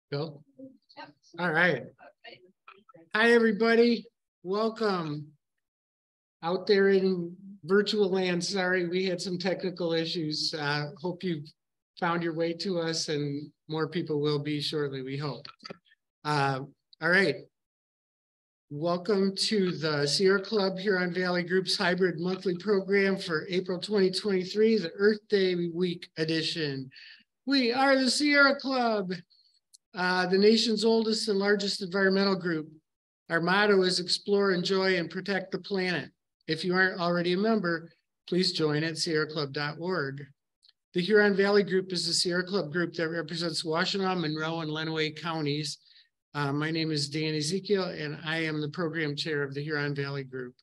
Bill? All right. Hi, everybody. Welcome out there in virtual land. Sorry, we had some technical issues. Hope you found your way to us, and more people will be shortly, we hope. All right. Welcome to the Sierra Club Huron Valley Group's hybrid monthly program for April 2023, the Earth Day Week edition. We are the Sierra Club, the nation's oldest and largest environmental group. Our motto is explore, enjoy, and protect the planet. If you aren't already a member, please join at sierraclub.org. The Huron Valley Group is the Sierra Club group that represents Washtenaw, Monroe, and Lenawee counties. My name is Dan Ezekiel, and I am the program chair of the Huron Valley Group.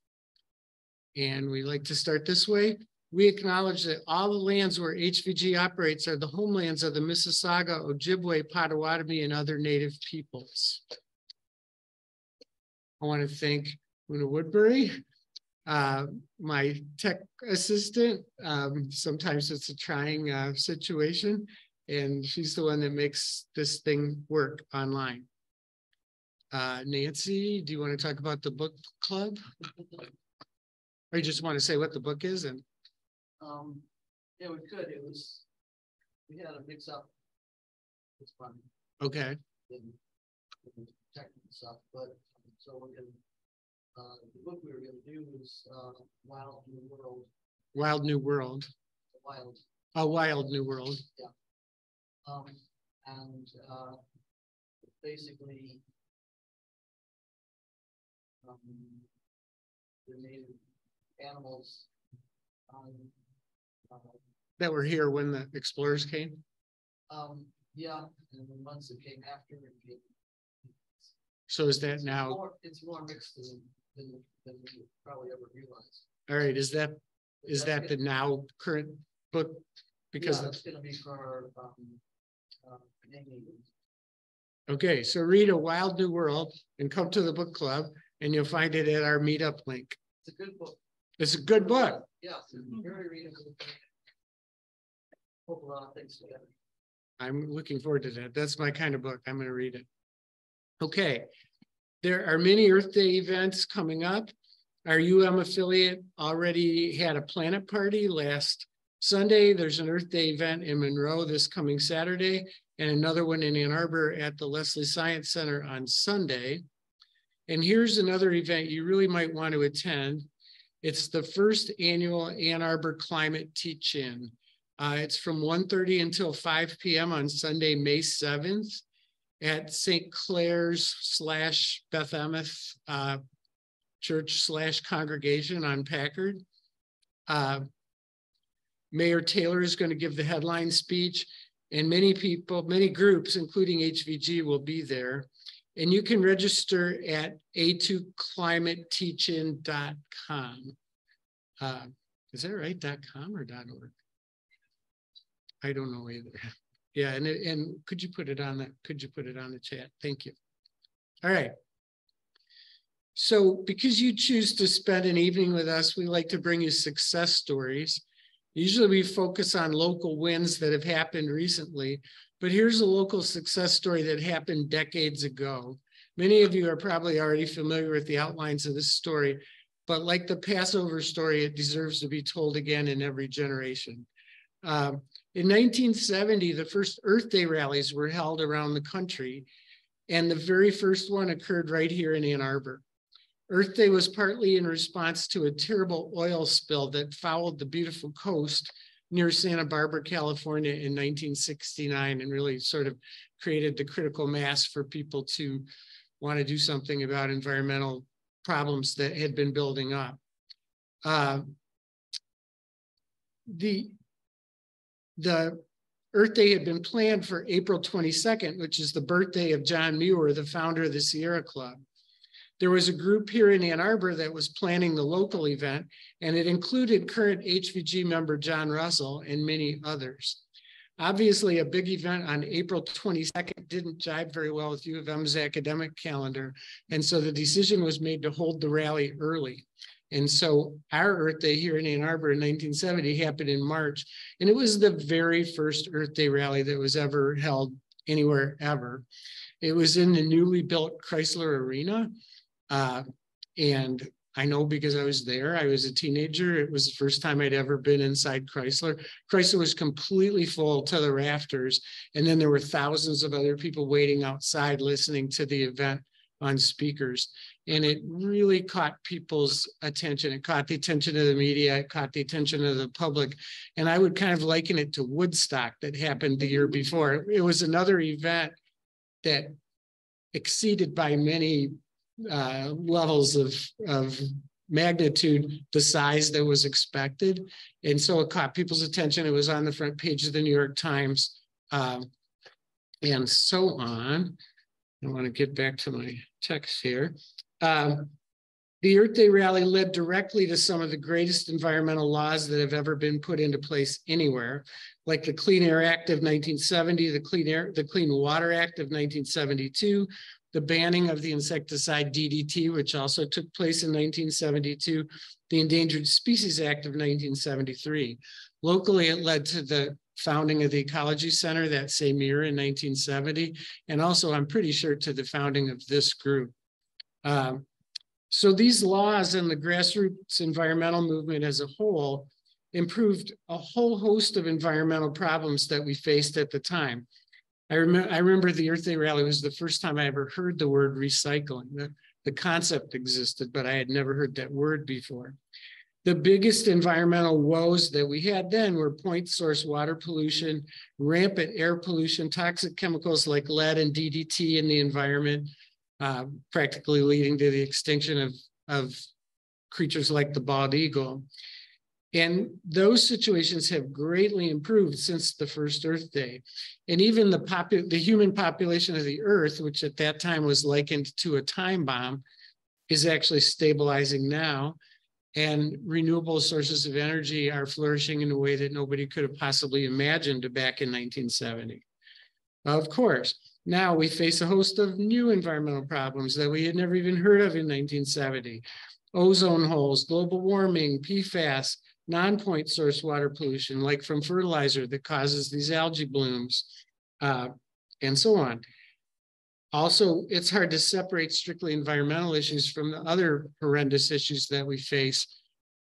And we like to start this way. We acknowledge that all the lands where HVG operates are the homelands of the Mississauga, Ojibwe, Potawatomi, and other Native peoples. I want to thank Una Woodbury, my tech assistant. Sometimes it's a trying situation, and she's the one that makes this thing work online. Nancy, do you want to talk about the book club? Or you just want to say what the book is? And yeah, we could. We had a mix up. It's fun. Okay. In technical stuff, but so we're gonna the book we were gonna do is Wild New World. Wild New World. Wild. A Wild New World. Yeah. And basically the native animals that were here when the explorers came? Yeah, and the ones that came after. So is that now? It's more mixed than we probably ever realized. All right, is that the now current book? Because yeah, it's going to be for naming. Okay, so read A Wild New World and come to the book club, and you'll find it at our meetup link. It's a good book. It's a good book. Yeah, it's very readable. Hope a lot of things together. I'm looking forward to that. That's my kind of book. I'm going to read it. Okay, there are many Earth Day events coming up. Our affiliate already had a planet party last Sunday. There's an Earth Day event in Monroe this coming Saturday, and another one in Ann Arbor at the Leslie Science Center on Sunday. And here's another event you really might want to attend. It's the first annual Ann Arbor Climate Teach-In. It's from 1:30 until 5 p.m. on Sunday, May 7th at St. Clair's / Beth Emeth Church / congregation on Packard. Mayor Taylor is going to give the headline speech, and many people, many groups, including HVG, will be there. And you can register at a2climateteachin.com. Is that right? .com or .org? I don't know either. Yeah, and could you put it on that? Could you put it on the chat? Thank you. All right. So because you choose to spend an evening with us, we like to bring you success stories. Usually we focus on local wins that have happened recently, but here's a local success story that happened decades ago. Many of you are probably already familiar with the outlines of this story, but like the Passover story, it deserves to be told again in every generation. In 1970, the first Earth Day rallies were held around the country, and the very first one occurred right here in Ann Arbor. Earth Day was partly in response to a terrible oil spill that fouled the beautiful coast near Santa Barbara, California in 1969, and really sort of created the critical mass for people to want to do something about environmental problems that had been building up. The Earth Day had been planned for April 22nd, which is the birthday of John Muir, the founder of the Sierra Club. There was a group here in Ann Arbor that was planning the local event, and it included current HVG member John Russell and many others. Obviously, a big event on April 22nd didn't jive very well with U of M's academic calendar. And so the decision was made to hold the rally early. And so our Earth Day here in Ann Arbor in 1970 happened in March. And it was the very first Earth Day rally that was ever held anywhere ever. It was in the newly built Chrysler Arena. And I know because I was there. I was a teenager. It was the first time I'd ever been inside Chrysler. Chrysler was completely full to the rafters. And then there were thousands of other people waiting outside listening to the event on speakers. And it really caught people's attention. It caught the attention of the media. It caught the attention of the public. And I would kind of liken it to Woodstock that happened the year before. It was another event that exceeded by many levels of magnitude the size that was expected. And so it caught people's attention. It was on the front page of the New York Times and so on. I want to get back to my text here. The Earth Day rally led directly to some of the greatest environmental laws that have ever been put into place anywhere, like the Clean Air Act of 1970, the Clean Water Act of 1972, the banning of the insecticide DDT, which also took place in 1972, the Endangered Species Act of 1973. Locally, it led to the founding of the Ecology Center that same year in 1970, and also, I'm pretty sure, to the founding of this group. So these laws and the grassroots environmental movement as a whole improved a whole host of environmental problems that we faced at the time. I remember the Earth Day rally was the first time I ever heard the word recycling. The concept existed, but I had never heard that word before. The biggest environmental woes that we had then were point source water pollution, rampant air pollution, toxic chemicals like lead and DDT in the environment, practically leading to the extinction of creatures like the bald eagle. And those situations have greatly improved since the first Earth Day. And even the human population of the Earth, which at that time was likened to a time bomb, is actually stabilizing now. And renewable sources of energy are flourishing in a way that nobody could have possibly imagined back in 1970. Of course, now we face a host of new environmental problems that we had never even heard of in 1970. Ozone holes, global warming, PFAS, non-point source water pollution, like from fertilizer that causes these algae blooms, and so on. Also, it's hard to separate strictly environmental issues from the other horrendous issues that we face.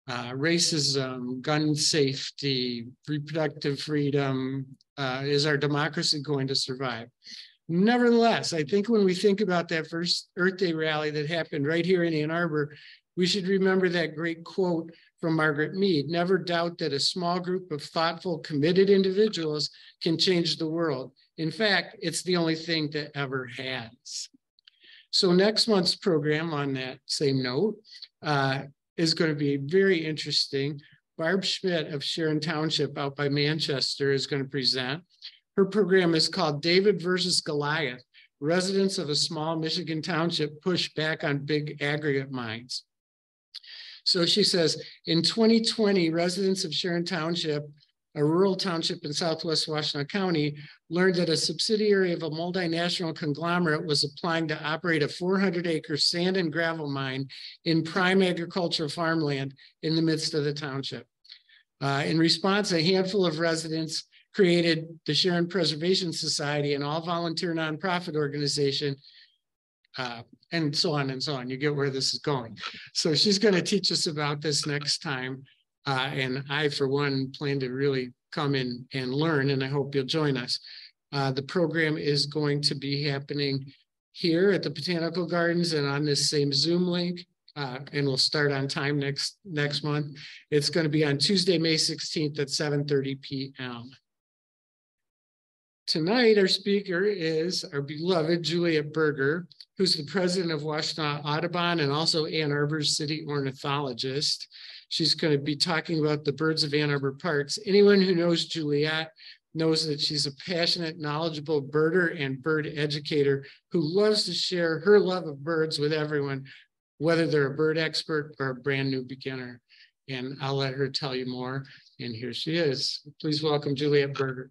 Racism, gun safety, reproductive freedom. Is our democracy going to survive? Nevertheless, I think when we think about that first Earth Day rally that happened right here in Ann Arbor, we should remember that great quote from Margaret Mead: never doubt that a small group of thoughtful, committed individuals can change the world. In fact, it's the only thing that ever has. So next month's program, on that same note, is going to be very interesting. Barb Schmidt of Sharon Township out by Manchester is going to present. Her program is called David versus Goliath: Residents of a Small Michigan Township Push Back on Big Aggregate Mines. So she says, in 2020, residents of Sharon Township, a rural township in Southwest Washtenaw County, learned that a subsidiary of a multinational conglomerate was applying to operate a 400-acre sand and gravel mine in prime agricultural farmland in the midst of the township. In response, a handful of residents created the Sharon Preservation Society, an all-volunteer nonprofit organization, and so on and so on. You get where this is going. So she's going to teach us about this next time. And I, for one, plan to really come in and learn, and I hope you'll join us. The program is going to be happening here at the Botanical Gardens and on this same Zoom link, and we'll start on time next month. It's going to be on Tuesday, May 16th at 7:30 p.m. Tonight, our speaker is our beloved Juliet Berger, who's the president of Washtenaw Audubon and also Ann Arbor's city ornithologist. She's going to be talking about the birds of Ann Arbor parks. Anyone who knows Juliet knows that she's a passionate, knowledgeable birder and bird educator who loves to share her love of birds with everyone, whether they're a bird expert or a brand new beginner. And I'll let her tell you more. And here she is. Please welcome Juliet Berger.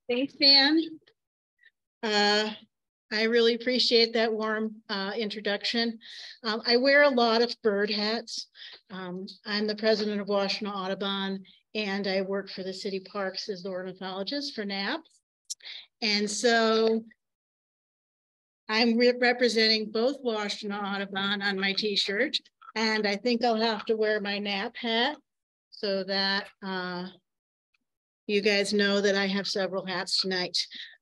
Thanks, Dan. I really appreciate that warm introduction. I wear a lot of bird hats. I'm the president of Washtenaw Audubon, and I work for the city parks as the ornithologist for NAP. And so I'm representing both Washtenaw Audubon on my t-shirt, and I think I'll have to wear my NAP hat so that you guys know that I have several hats tonight.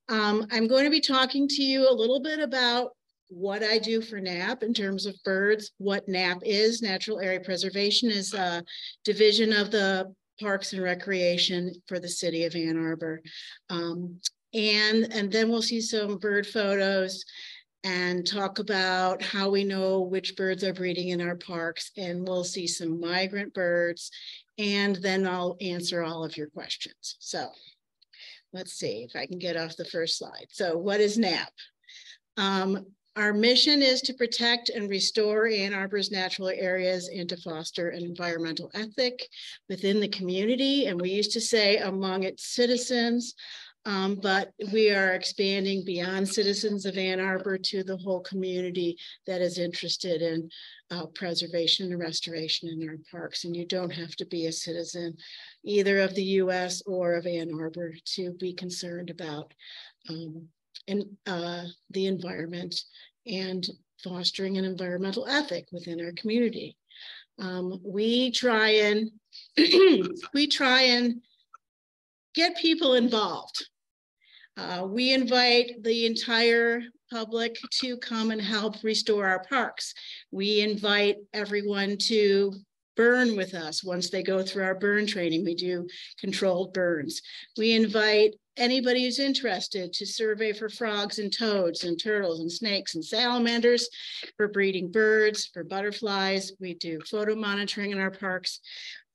I'm going to be talking to you a little bit about what I do for NAP in terms of birds, what NAP is. Natural Area Preservation is a division of the Parks and Recreation for the city of Ann Arbor. And then we'll see some bird photos and talk about how we know which birds are breeding in our parks. And we'll see some migrant birds, and then I'll answer all of your questions. So let's see if I can get off the first slide. So what is NAP? Our mission is to protect and restore Ann Arbor's natural areas and to foster an environmental ethic within the community. And we used to say among its citizens, but we are expanding beyond citizens of Ann Arbor to the whole community that is interested in preservation and restoration in our parks. And you don't have to be a citizen either of the US or of Ann Arbor to be concerned about the environment and fostering an environmental ethic within our community. We try and get people involved. We invite the entire public to come and help restore our parks. We invite everyone to burn with us once they go through our burn training. We do controlled burns. We invite anybody who's interested to survey for frogs and toads and turtles and snakes and salamanders, for breeding birds, for butterflies. We do photo monitoring in our parks.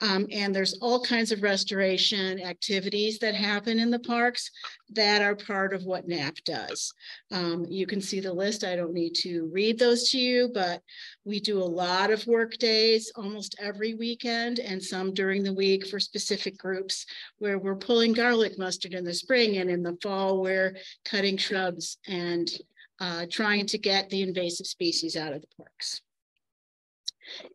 And there's all kinds of restoration activities that happen in the parks that are part of what NAP does. You can see the list. I don't need to read those to you, but we do a lot of work days almost every weekend and some during the week for specific groups where we're pulling garlic mustard in the spring, and in the fall, we're cutting shrubs and trying to get the invasive species out of the parks.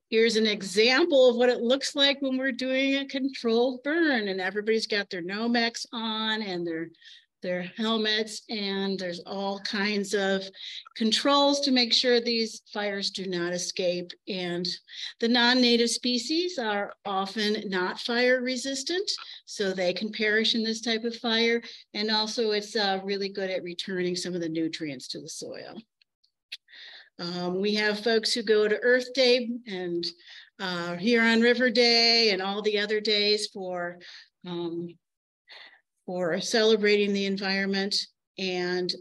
Here's an example of what it looks like when we're doing a controlled burn, and everybody's got their Nomex on and their helmets, and there's all kinds of controls to make sure these fires do not escape. And the non-native species are often not fire resistant, so they can perish in this type of fire. And also it's really good at returning some of the nutrients to the soil. We have folks who go to Earth Day and Huron River Day and all the other days for celebrating the environment. And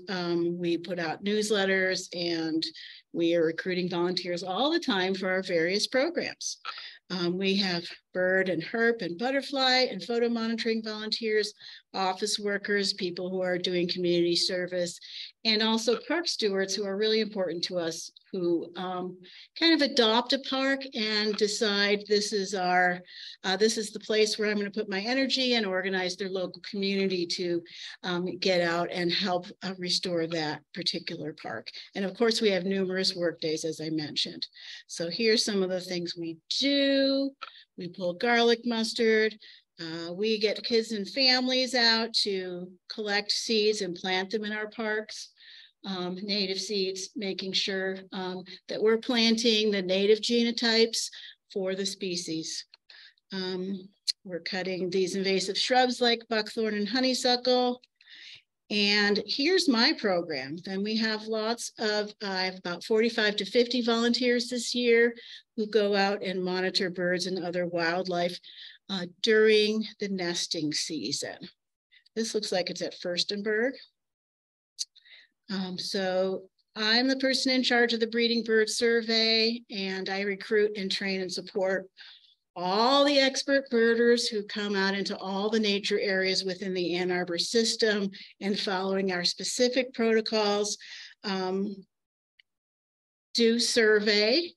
we put out newsletters, and we are recruiting volunteers all the time for our various programs. We have bird and herp and butterfly and photo monitoring volunteers, office workers, people who are doing community service, and also park stewards who are really important to us, who kind of adopt a park and decide this is the place where I'm going to put my energy, and organize their local community to get out and help restore that particular park. And of course, we have numerous work days, as I mentioned. So here's some of the things we do. We pull garlic mustard. We get kids and families out to collect seeds and plant them in our parks. Native seeds, making sure that we're planting the native genotypes for the species. We're cutting these invasive shrubs like buckthorn and honeysuckle. And here's my program. Then we have lots of, I have about 45 to 50 volunteers this year who go out and monitor birds and other wildlife during the nesting season. This looks like it's at Furstenberg. So I'm the person in charge of the breeding bird survey, and I recruit and train and support all the expert birders who come out into all the nature areas within the Ann Arbor system, and following our specific protocols do survey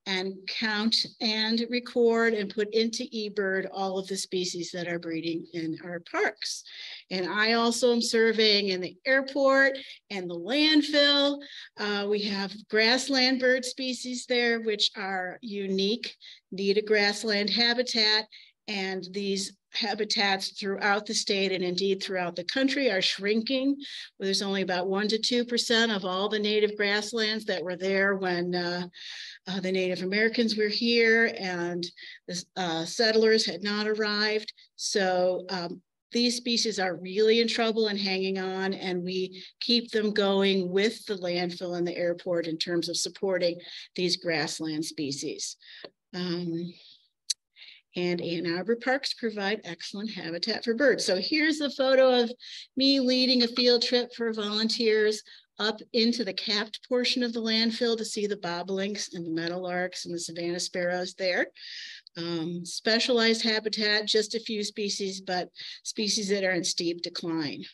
and count and record and put into eBird all of the species that are breeding in our parks. And I also am surveying in the airport and the landfill. We have grassland bird species there, which are unique, need a grassland habitat. And these habitats throughout the state and indeed throughout the country are shrinking. There's only about 1 to 2% of all the native grasslands that were there when the Native Americans were here and the settlers had not arrived. So these species are really in trouble and hanging on, and we keep them going with the landfill and the airport in terms of supporting these grassland species. And Ann Arbor parks provide excellent habitat for birds. So here's a photo of me leading a field trip for volunteers up into the capped portion of the landfill to see the bobolinks and the meadowlarks and the Savannah sparrows there. Specialized habitat, just a few species, but species that are in steep decline.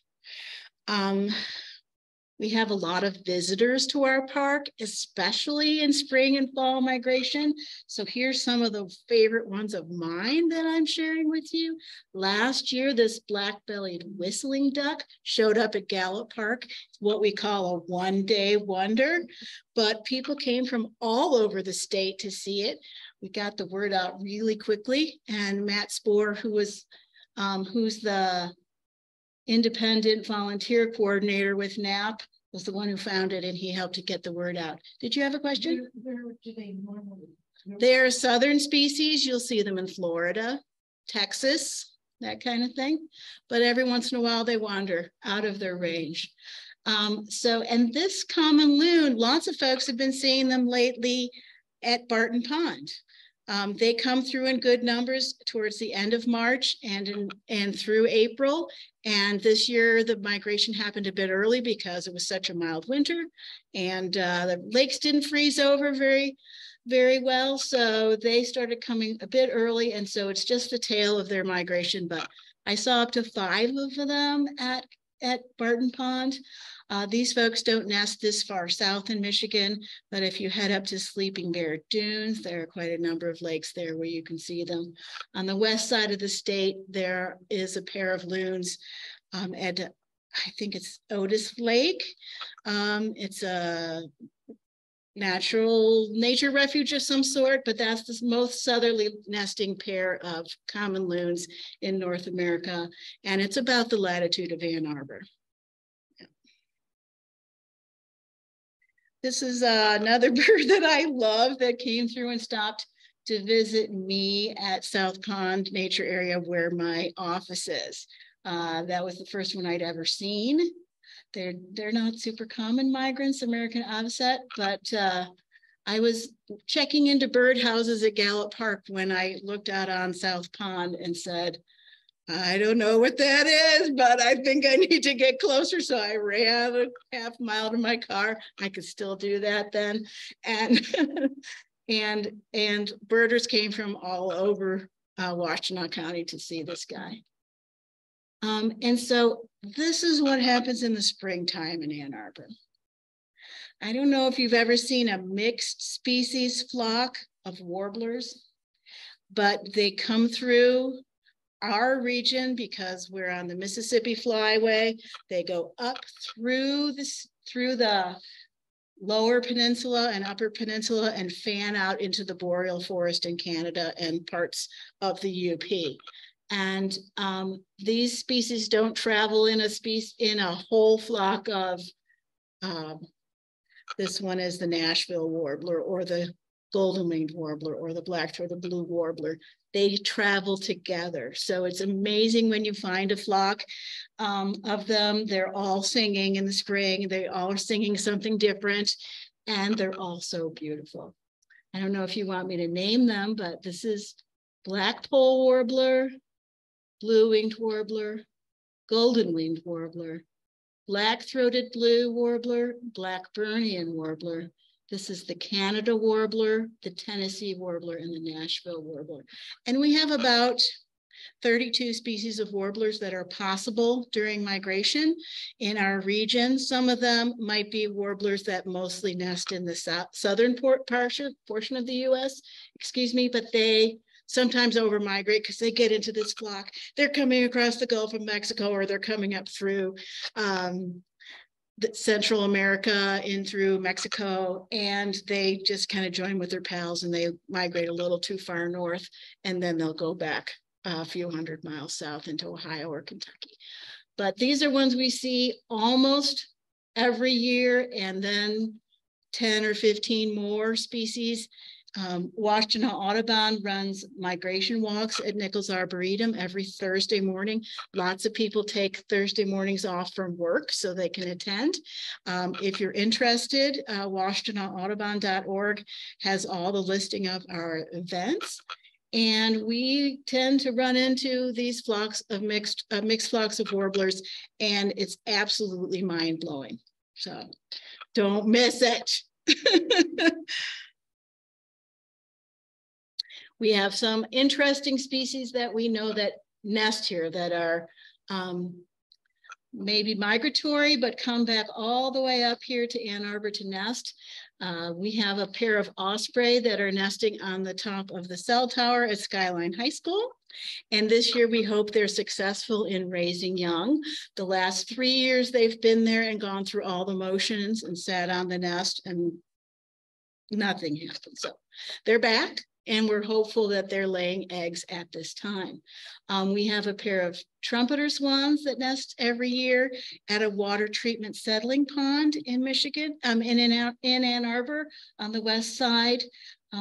We have a lot of visitors to our park, especially in spring and fall migration. So here's some of the favorite ones of mine that I'm sharing with you. Last year, this black-bellied whistling duck showed up at Gallup Park. It's what we call a one-day wonder, but people came from all over the state to see it. We got the word out really quickly, and Matt Spohr, who's the independent volunteer coordinator with NAP, was the one who found it, and he helped to get the word out. Did you have a question? Where do they normally? They're southern species. You'll see them in Florida, Texas, that kind of thing. But every once in a while they wander out of their range. And this common loon, lots of folks have been seeing them lately at Barton Pond. They come through in good numbers towards the end of March and through April. And this year, the migration happened a bit early because it was such a mild winter, and the lakes didn't freeze over very, very well. So they started coming a bit early. And so it's just the tail of their migration. But I saw up to 5 of them at Barton Pond. These folks don't nest this far south in Michigan, but if you head up to Sleeping Bear Dunes, there are quite a number of lakes there where you can see them. On the west side of the state, there is a pair of loons at, I think it's Otis Lake. It's a nature refuge of some sort, but that's the most southerly nesting pair of common loons in North America, and it's about the latitude of Ann Arbor. This is another bird that I love that came through and stopped to visit me at South Pond Nature Area where my office is. That was the first one I'd ever seen. They're not super common migrants, American avocet, but I was checking into bird houses at Gallup Park when I looked out on South Pond and said, I don't know what that is, but I think I need to get closer. So I ran a half mile to my car. I could still do that then. And and birders came from all over Washtenaw County to see this guy. And so this is what happens in the springtime in Ann Arbor. I don't know if you've ever seen a mixed species flock of warblers, but they come through our region because we're on the Mississippi Flyway. They go up through the lower peninsula and upper peninsula and fan out into the boreal forest in Canada and parts of the UP. And these species don't travel in a whole flock of, this one is the Nashville warbler or the golden-winged warbler or the black-throated or the blue warbler. They travel together. So it's amazing when you find a flock of them. They're all singing in the spring. They all are singing something different, and they're all so beautiful. I don't know if you want me to name them, but this is black-poll warbler, blue-winged warbler, golden-winged warbler, black-throated blue warbler, Blackburnian warbler. This is the Canada warbler, the Tennessee warbler, and the Nashville warbler. And we have about 32 species of warblers that are possible during migration in our region. Some of them might be warblers that mostly nest in the southern portion of the US, excuse me, but they sometimes over migrate because they get into this flock. They're coming across the Gulf of Mexico, or they're coming up through Central America in through Mexico, and they just kind of join with their pals and they migrate a little too far north, and then they'll go back a few hundred miles south into Ohio or Kentucky. But these are ones we see almost every year, and then 10 or 15 more species. Washington Audubon runs migration walks at Nichols Arboretum every Thursday morning. Lots of people take Thursday mornings off from work so they can attend. If you're interested, WashingtonAudubon.org has all the listing of our events. And we tend to run into these flocks of mixed flocks of warblers, and it's absolutely mind-blowing. So don't miss it. We have some interesting species that we know that nest here that are maybe migratory, but come back all the way up here to Ann Arbor to nest. We have a pair of osprey that are nesting on the top of the cell tower at Skyline High School. And this year we hope they're successful in raising young. The last 3 years they've been there and gone through all the motions and sat on the nest and nothing happened. So they're back, and we're hopeful that they're laying eggs at this time. We have a pair of trumpeter swans that nest every year at a water treatment settling pond in Michigan, in Ann Arbor on the west side.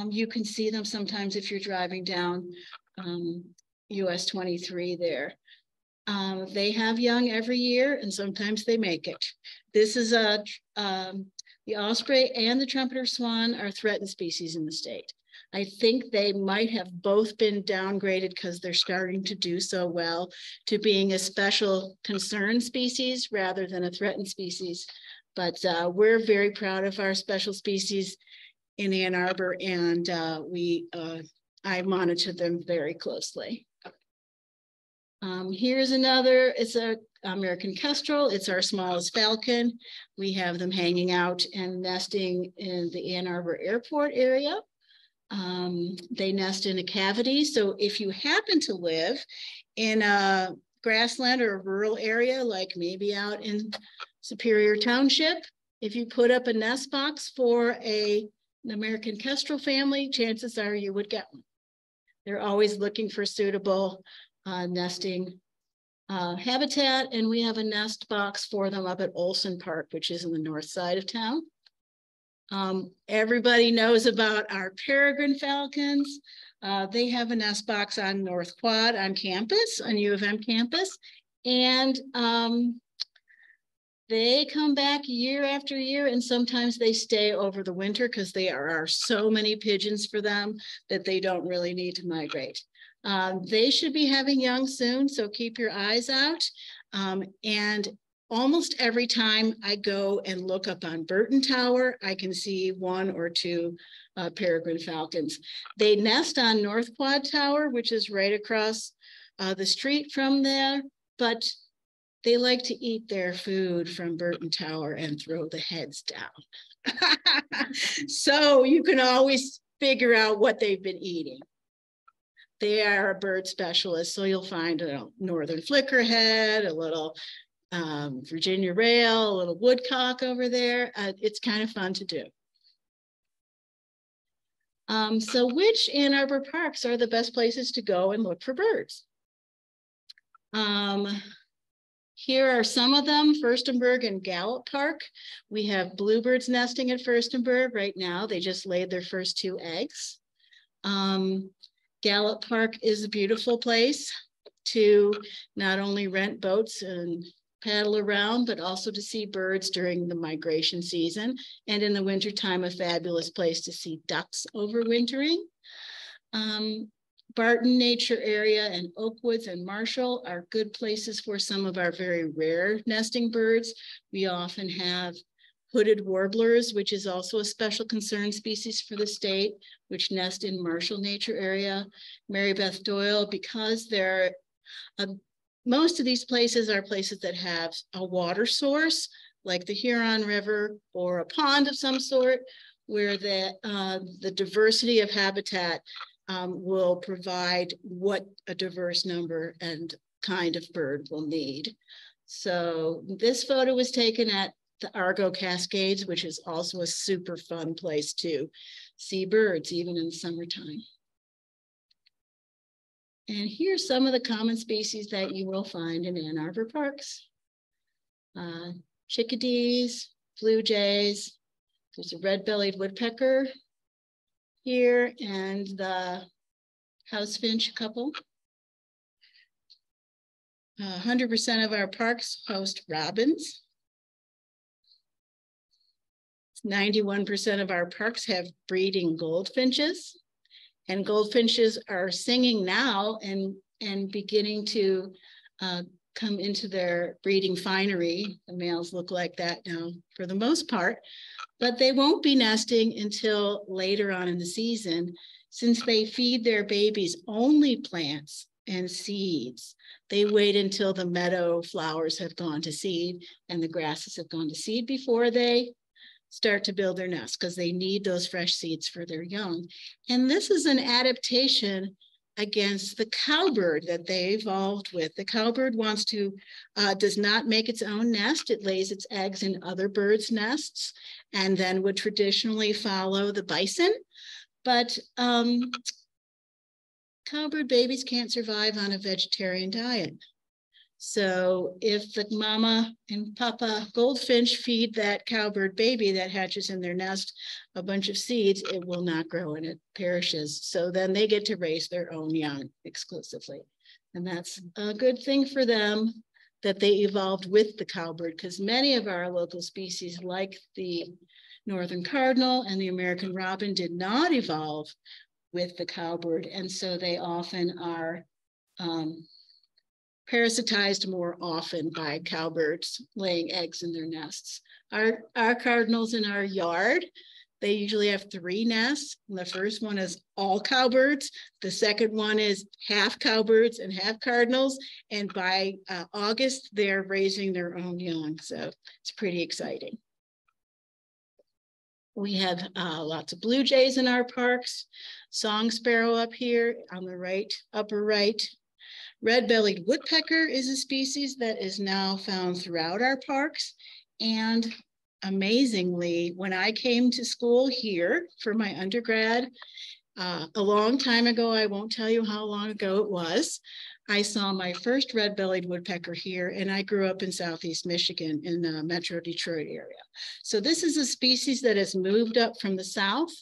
You can see them sometimes if you're driving down US 23 there. They have young every year, and sometimes they make it. This is the osprey and the trumpeter swan are threatened species in the state. I think they might have both been downgraded because they're starting to do so well to being a special concern species rather than a threatened species. But we're very proud of our special species in Ann Arbor, and I monitor them very closely. Here's another, it's an American kestrel. It's our smallest falcon. We have them hanging out and nesting in the Ann Arbor Airport area. They nest in a cavity. So if you happen to live in a grassland or a rural area, like maybe out in Superior Township, if you put up a nest box for an American kestrel family, chances are you would get one. They're always looking for suitable nesting habitat, and we have a nest box for them up at Olson Park, which is in the north side of town. Everybody knows about our peregrine falcons. They have a nest box on North Quad on campus, on U of M campus, and they come back year after year, and sometimes they stay over the winter because there are so many pigeons for them that they don't really need to migrate. They should be having young soon, so keep your eyes out. And almost every time I go and look up on Burton Tower, I can see 1 or 2 peregrine falcons. They nest on North Quad Tower, which is right across the street from there, but they like to eat their food from Burton Tower and throw the heads down. So you can always figure out what they've been eating. They are a bird specialist, so you'll find a northern flickerhead, a little Virginia rail, a little woodcock over there. It's kind of fun to do. So which Ann Arbor parks are the best places to go and look for birds? Here are some of them: Furstenberg and Gallup Park. We have bluebirds nesting at Furstenberg right now. They just laid their first 2 eggs. Gallup Park is a beautiful place to not only rent boats and paddle around, but also to see birds during the migration season. And in the wintertime, a fabulous place to see ducks overwintering. Barton Nature Area and Oakwoods and Marshall are good places for some of our very rare nesting birds. We often have hooded warblers, which is also a special concern species for the state, which nest in Marshall Nature Area. Mary Beth Doyle, because they're most of these places are places that have a water source, like the Huron River or a pond of some sort, where the diversity of habitat will provide what a diverse number and kind of bird will need. So this photo was taken at the Argo Cascades, which is also a super fun place to see birds, even in the summertime. And here's some of the common species that you will find in Ann Arbor parks. Chickadees, blue jays, there's a red-bellied woodpecker here, and the house finch couple. 100% of our parks host robins. 91% of our parks have breeding goldfinches, and goldfinches are singing now and beginning to come into their breeding finery. The males look like that now for the most part, but they won't be nesting until later on in the season, since they feed their babies only plants and seeds. They wait until the meadow flowers have gone to seed and the grasses have gone to seed before they start to build their nest, because they need those fresh seeds for their young. And this is an adaptation against the cowbird that they evolved with. The cowbird does not make its own nest. It lays its eggs in other birds' nests and then would traditionally follow the bison. But cowbird babies can't survive on a vegetarian diet. So if the mama and papa goldfinch feed that cowbird baby that hatches in their nest a bunch of seeds, it will not grow and it perishes. So then they get to raise their own young exclusively. And that's a good thing for them that they evolved with the cowbird, because many of our local species, like the northern cardinal and the American robin, did not evolve with the cowbird. And so they often are parasitized more often by cowbirds laying eggs in their nests. Our cardinals in our yard, they usually have 3 nests. And the first one is all cowbirds. The second one is half cowbirds and half cardinals. And by August, they're raising their own young. So it's pretty exciting. We have lots of blue jays in our parks. Song sparrow up here on the right, upper right. Red-bellied woodpecker is a species that is now found throughout our parks. And amazingly, when I came to school here for my undergrad, a long time ago, I won't tell you how long ago it was, I saw my first red-bellied woodpecker here, and I grew up in Southeast Michigan in the Metro Detroit area. So this is a species that has moved up from the South,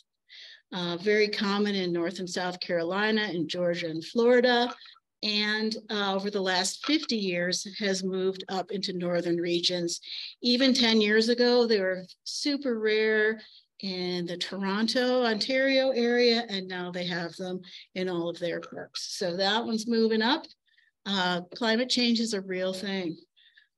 very common in North and South Carolina, in Georgia and Florida, and over the last 50 years has moved up into northern regions. Even 10 years ago, they were super rare in the Toronto, Ontario area, and now they have them in all of their parks. So that one's moving up. Climate change is a real thing.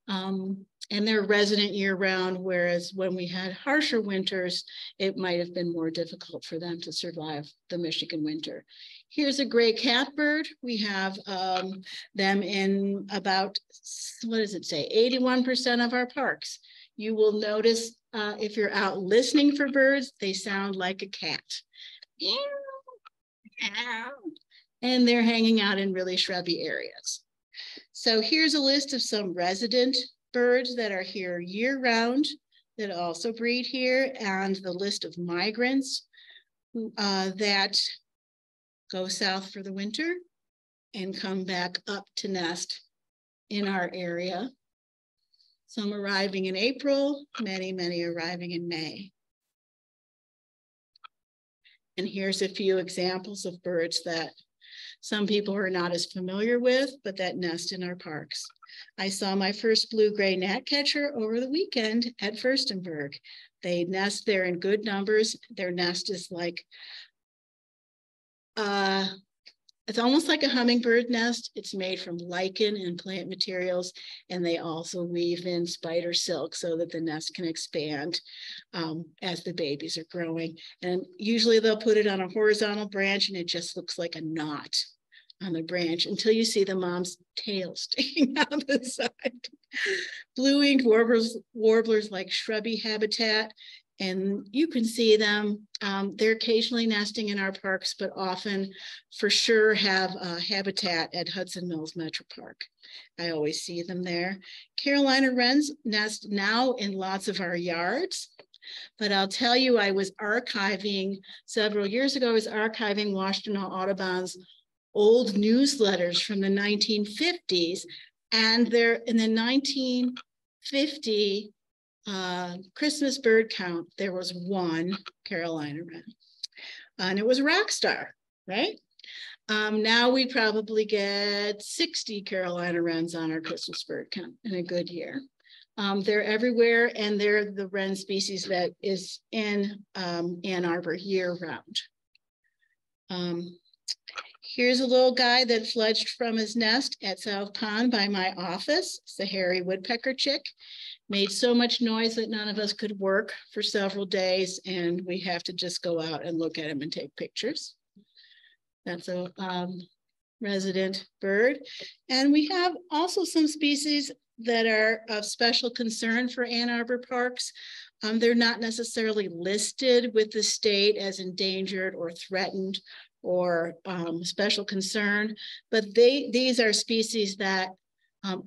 And they're resident year round, whereas when we had harsher winters, it might have been more difficult for them to survive the Michigan winter. Here's a gray catbird. We have them in about, what does it say, 81% of our parks. You will notice if you're out listening for birds, they sound like a cat. And they're hanging out in really shrubby areas. So here's a list of some resident birds that are here year round that also breed here, and the list of migrants that go south for the winter and come back up to nest in our area. Some arriving in April, many arriving in May. And here's a few examples of birds that some people are not as familiar with, but that nest in our parks. I saw my first blue-gray gnatcatcher over the weekend at Furstenberg. They nest there in good numbers. Their nest is like it's almost like a hummingbird nest. It's made from lichen and plant materials, and they also weave in spider silk so that the nest can expand as the babies are growing. And usually they'll put it on a horizontal branch, and it just looks like a knot on the branch until you see the mom's tail sticking out the side. Blue-winged warblers like shrubby habitat, and you can see them. They're occasionally nesting in our parks, but often for sure have habitat at Hudson Mills Metro Park. I always see them there. Carolina wrens nest now in lots of our yards, but I'll tell you, I was archiving several years ago, I was archiving Washington Audubon's old newsletters from the 1950s, and they're in the 1950 Christmas bird count, there was one Carolina wren, and it was a rock star, right? Now we probably get 60 Carolina wrens on our Christmas bird count in a good year. They're everywhere, and they're the wren species that is in Ann Arbor year round. Here's a little guy that fledged from his nest at South Pond by my office. It's the hairy woodpecker chick. Made so much noise that none of us could work for several days, and we have to just go out and look at him and take pictures. That's a resident bird. And we have also some species that are of special concern for Ann Arbor parks. They're not necessarily listed with the state as endangered or threatened or special concern, but these are species that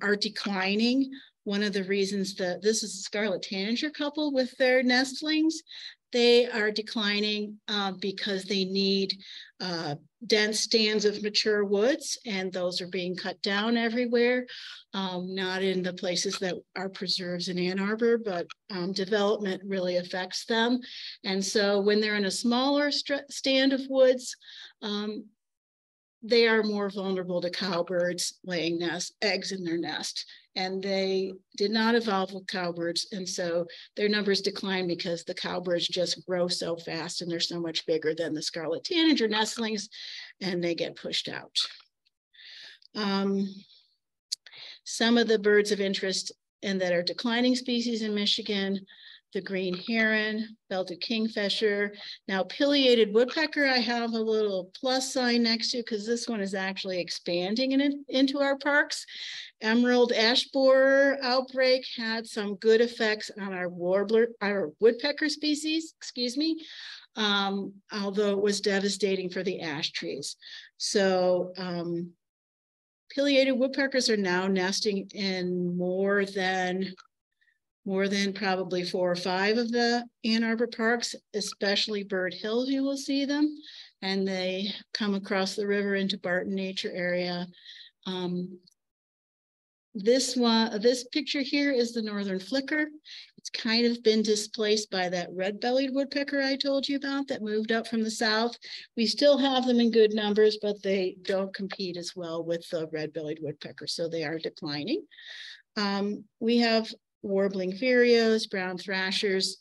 are declining. One of the reasons that this is a scarlet tanager couple with their nestlings, they are declining because they need dense stands of mature woods, and those are being cut down everywhere, not in the places that are preserves in Ann Arbor, but development really affects them. And so when they're in a smaller stand of woods, they are more vulnerable to cowbirds laying eggs in their nest. And they did not evolve with cowbirds. And so their numbers decline because the cowbirds just grow so fast and they're so much bigger than the scarlet tanager nestlings, and they get pushed out. Some of the birds of interest and that are declining species in Michigan, the green heron, belted kingfisher. Now, pileated woodpecker, I have a little plus sign next to because this one is actually expanding into our parks. Emerald ash borer outbreak had some good effects on our woodpecker species, although it was devastating for the ash trees. So pileated woodpeckers are now nesting in more than probably 4 or 5 of the Ann Arbor parks, especially Bird Hills, you will see them. And they come across the river into Barton Nature Area. This picture here is the northern flicker. It's kind of been displaced by that red-bellied woodpecker I told you about that moved up from the south. We still have them in good numbers, but they don't compete as well with the red-bellied woodpecker, so they are declining. We have warbling vireos, brown thrashers.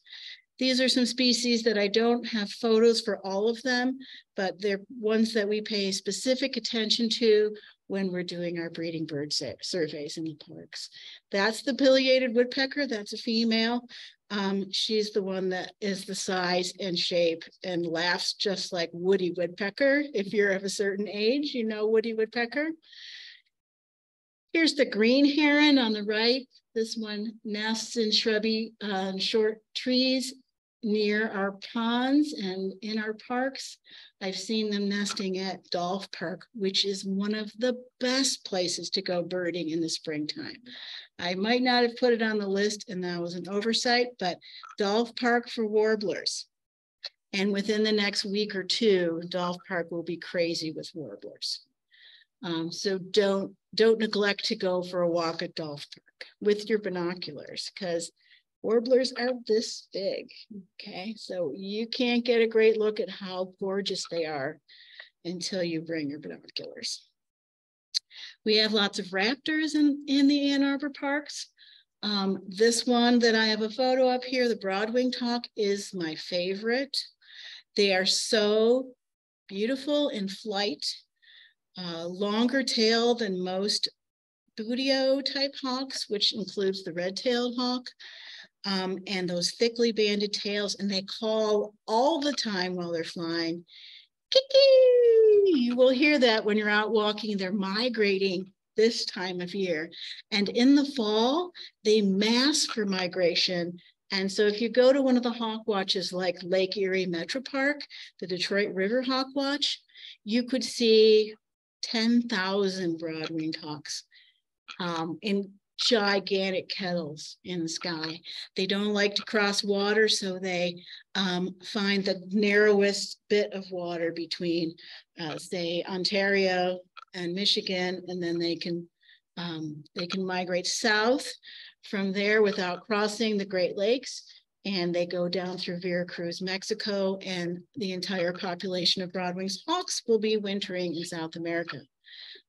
These are some species that I don't have photos for all of them, but they're ones that we pay specific attention to when we're doing our breeding bird surveys in the parks. That's the pileated woodpecker, that's a female. She's the one that is the size and shape and laughs just like Woody Woodpecker. If you're of a certain age, you know Woody Woodpecker. Here's the green heron on the right. This one nests in shrubby short trees near our ponds and in our parks. I've seen them nesting at Dolph Park, which is one of the best places to go birding in the springtime. I might not have put it on the list, and that was an oversight, but Dolph Park for warblers. And within the next week or two, Dolph Park will be crazy with warblers. So don't neglect to go for a walk at Dolph Park with your binoculars, because warblers are this big, okay? So you can't get a great look at how gorgeous they are until you bring your binoculars. We have lots of raptors in the Ann Arbor parks. This one that I have a photo up here, the broad-winged hawk, is my favorite. They are so beautiful in flight. longer tail than most boodio type hawks, which includes the red-tailed hawk, and those thickly banded tails, and they call all the time while they're flying. Kiki! You will hear that when you're out walking. They're migrating this time of year. And in the fall, they mass for migration. And so if you go to one of the hawk watches like Lake Erie Metro Park, the Detroit River Hawk Watch, you could see 10,000 broad-winged hawks in gigantic kettles in the sky. They don't like to cross water, so they find the narrowest bit of water between, say, Ontario and Michigan, and then they can migrate south from there without crossing the Great Lakes, and they go down through Veracruz, Mexico, and the entire population of broad-winged hawks will be wintering in South America.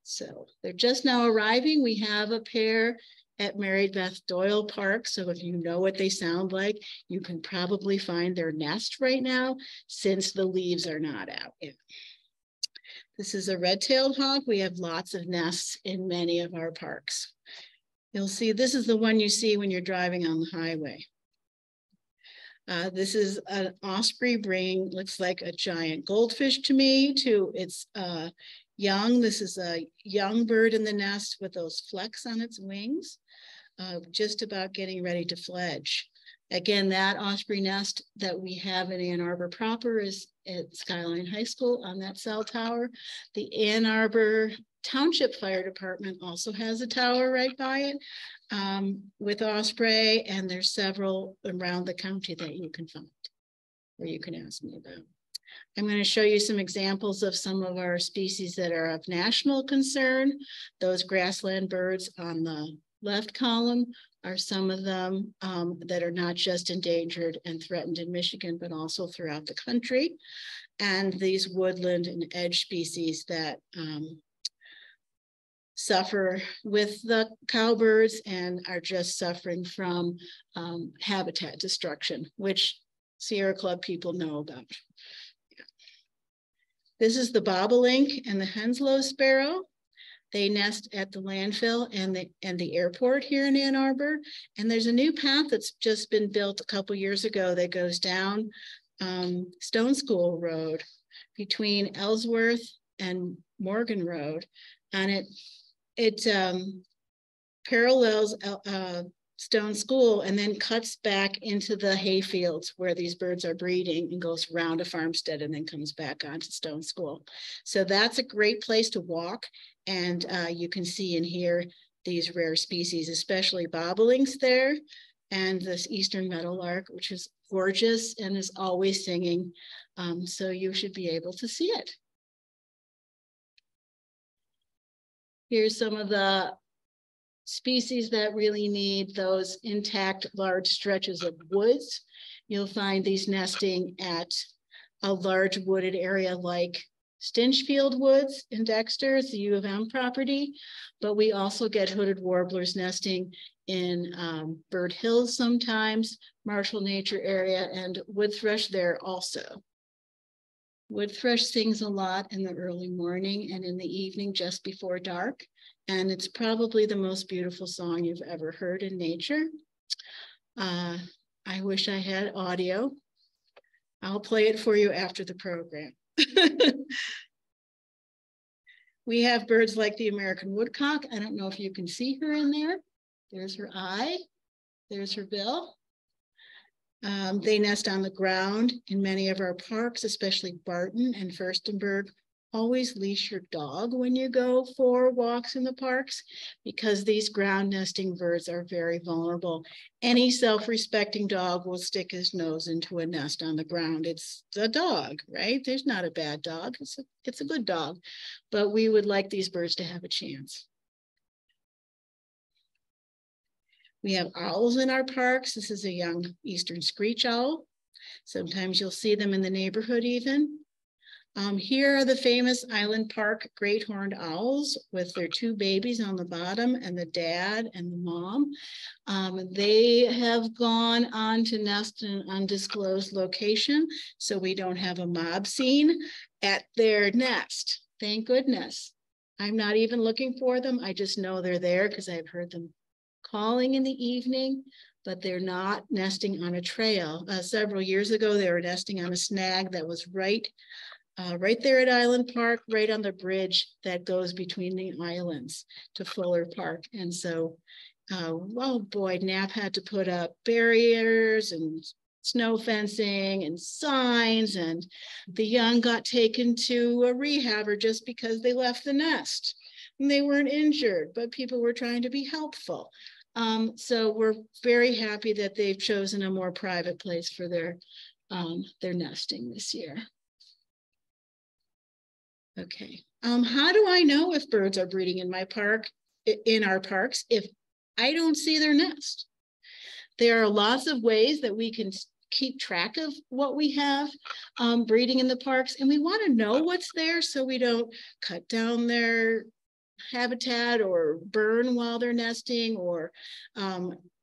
So they're just now arriving. We have a pair at Mary Beth Doyle Park. So if you know what they sound like, you can probably find their nest right now since the leaves are not out yet. This is a red-tailed hawk. We have lots of nests in many of our parks. You'll see this is the one you see when you're driving on the highway. This is an osprey bringing, looks like a giant goldfish to me, to its young. This is a young bird in the nest with those flecks on its wings, just about getting ready to fledge. Again, that osprey nest that we have in Ann Arbor proper is at Skyline High School on that cell tower. The Ann Arbor Township Fire Department also has a tower right by it with osprey, and there's several around the county that you can find or you can ask me about. I'm going to show you some examples of some of our species that are of national concern. Those grassland birds on the left column are some of them that are not just endangered and threatened in Michigan, but also throughout the country. And these woodland and edge species that suffer with the cowbirds and are just suffering from habitat destruction, which Sierra Club people know about. This is the bobolink and the Henslow sparrow. They nest at the landfill and the airport here in Ann Arbor. And there's a new path that's just been built a couple years ago that goes down Stone School Road between Ellsworth and Morgan Road. And it parallels Stone School and then cuts back into the hay fields where these birds are breeding and goes around a farmstead and then comes back onto Stone School. So that's a great place to walk. And you can see and hear these rare species, especially bobolinks there, and this eastern meadowlark, which is gorgeous and is always singing. So you should be able to see it. Here's some of the species that really need those intact large stretches of woods. You'll find these nesting at a large wooded area like Stinchfield Woods in Dexter, it's the U of M property, but we also get hooded warblers nesting in Bird Hills sometimes, Marshall Nature Area, and wood thrush there also. Wood thrush sings a lot in the early morning and in the evening just before dark, and it's probably the most beautiful song you've ever heard in nature. I wish I had audio. I'll play it for you after the program. We have birds like the American woodcock. I don't know if you can see her in there. There's her eye. There's her bill. They nest on the ground in many of our parks, especially Barton and Furstenberg. Always leash your dog when you go for walks in the parks because these ground nesting birds are very vulnerable. Any self-respecting dog will stick his nose into a nest on the ground. It's a dog, right? There's not a bad dog. It's a good dog, but we would like these birds to have a chance. We have owls in our parks. This is a young eastern screech owl. Sometimes you'll see them in the neighborhood even. Here are the famous Island Park great horned owls with their two babies on the bottom and the dad and the mom. They have gone on to nest in an undisclosed location, so we don't have a mob scene at their nest. Thank goodness. I'm not even looking for them. I just know they're there because I've heard them calling in the evening, but they're not nesting on a trail. Several years ago, they were nesting on a snag that was right there at Island Park, right on the bridge that goes between the islands to Fuller Park. And so, oh boy, Knapp had to put up barriers and snow fencing and signs, and the young got taken to a rehabber just because they left the nest. And they weren't injured, but people were trying to be helpful. So we're very happy that they've chosen a more private place for their nesting this year. Okay, how do I know if birds are breeding in my park, in our parks, if I don't see their nest? There are lots of ways that we can keep track of what we have breeding in the parks, and we want to know what's there so we don't cut down their habitat or burn while they're nesting, or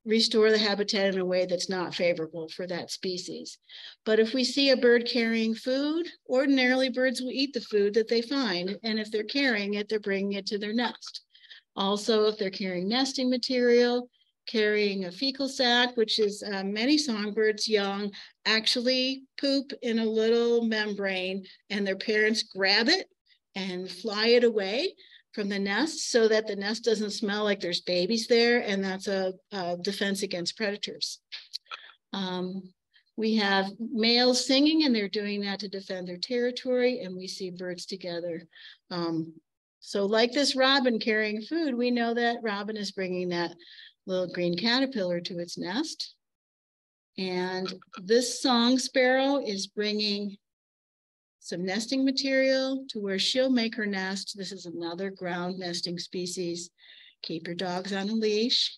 restore the habitat in a way that's not favorable for that species. But if we see a bird carrying food, ordinarily birds will eat the food that they find, and if they're carrying it, they're bringing it to their nest. Also, if they're carrying nesting material, carrying a fecal sac, which is many songbirds young actually poop in a little membrane, and their parents grab it and fly it away from the nest so that the nest doesn't smell like there's babies there, and that's a defense against predators. We have males singing, and they're doing that to defend their territory, and we see birds together. So like this robin carrying food, we know that robin is bringing that little green caterpillar to its nest. And this song sparrow is bringing some nesting material to where she'll make her nest. This is another ground nesting species. Keep your dogs on a leash.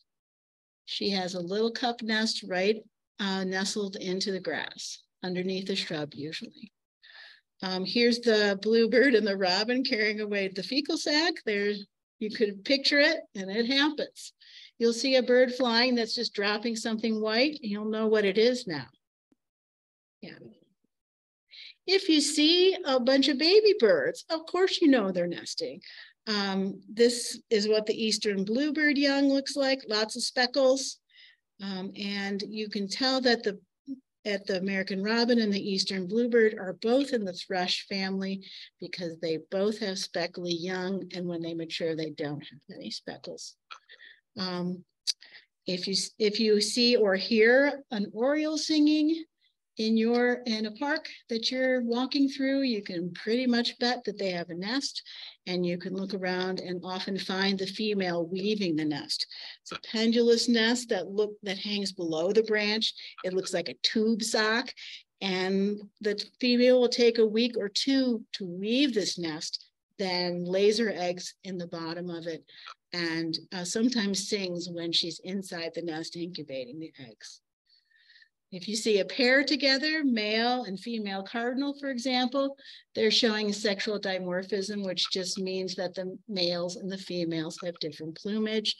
She has a little cup nest right nestled into the grass underneath a shrub usually. Here's the bluebird and the robin carrying away the fecal sac. There, you could picture it, and it happens. You'll see a bird flying that's just dropping something white, and you'll know what it is now. Yeah. If you see a bunch of baby birds, of course you know they're nesting. This is what the eastern bluebird young looks like, lots of speckles. And you can tell that the American robin and the eastern bluebird are both in the thrush family because they both have speckly young, and when they mature, they don't have any speckles. If you see or hear an oriole singing in a park that you're walking through, you can pretty much bet that they have a nest, and you can look around and often find the female weaving the nest. It's a pendulous nest that hangs below the branch. It looks like a tube sock, and the female will take a week or two to weave this nest, then lays her eggs in the bottom of it, and sometimes sings when she's inside the nest incubating the eggs. If you see a pair together, male and female cardinal, for example, they're showing sexual dimorphism, which just means that the males and the females have different plumage,